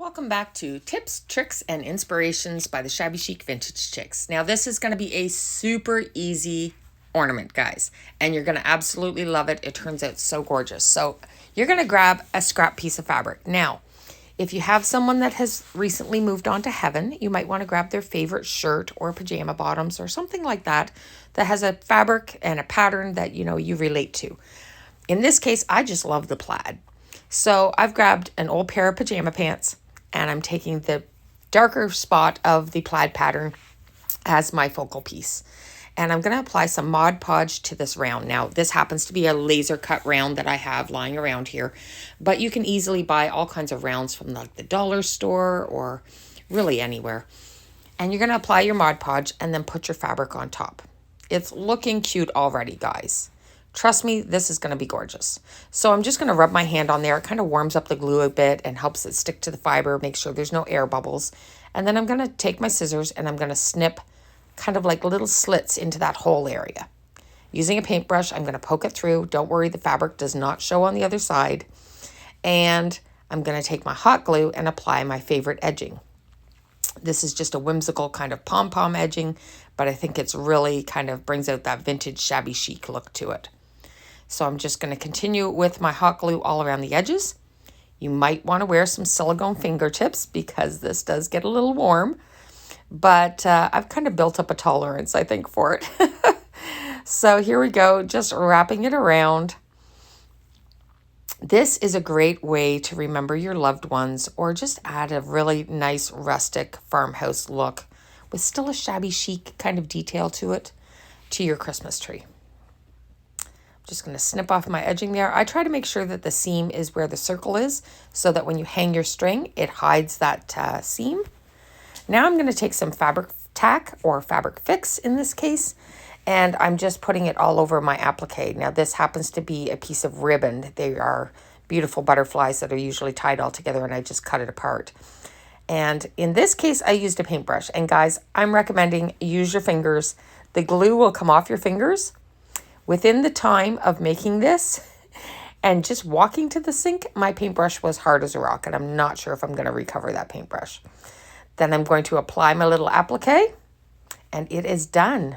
Welcome back to Tips, Tricks, and Inspirations by the Shabby Chic Vintage Chicks. Now this is going to be a super easy ornament, guys, and you're going to absolutely love it. It turns out so gorgeous. So you're going to grab a scrap piece of fabric. Now, if you have someone that has recently moved on to heaven, you might want to grab their favorite shirt or pajama bottoms or something like that that has a fabric and a pattern that you relate to. In this case, I just love the plaid. So I've grabbed an old pair of pajama pants and I'm taking the darker spot of the plaid pattern as my focal piece. And I'm going to apply some Mod Podge to this round. Now, this happens to be a laser cut round that I have lying around here, but you can easily buy all kinds of rounds from like the dollar store or really anywhere. And you're going to apply your Mod Podge and then put your fabric on top. It's looking cute already, guys. Trust me, this is going to be gorgeous. So I'm just going to rub my hand on there. It kind of warms up the glue a bit and helps it stick to the fiber, make sure there's no air bubbles. And then I'm going to take my scissors and I'm going to snip kind of like little slits into that whole area. Using a paintbrush, I'm going to poke it through. Don't worry, the fabric does not show on the other side. And I'm going to take my hot glue and apply my favorite edging. This is just a whimsical kind of pom-pom edging, but I think it's really kind of brings out that vintage shabby chic look to it. So I'm just going to continue with my hot glue all around the edges. You might want to wear some silicone fingertips because this does get a little warm, but I've kind of built up a tolerance, I think, for it. So here we go, just wrapping it around. This is a great way to remember your loved ones or just add a really nice rustic farmhouse look with still a shabby chic kind of detail to it to your Christmas tree. Just going to snip off my edging there. I try to make sure that the seam is where the circle is so that when you hang your string, it hides that seam. Now I'm going to take some fabric tack or fabric fix in this case, and I'm just putting it all over my applique. Now this happens to be a piece of ribbon. They are beautiful butterflies that are usually tied all together, and I just cut it apart. And in this case, I used a paintbrush. And guys, I'm recommending use your fingers. The glue will come off your fingers. Within the time of making this and just walking to the sink, my paintbrush was hard as a rock, and I'm not sure if I'm going to recover that paintbrush. Then I'm going to apply my little applique, and it is done.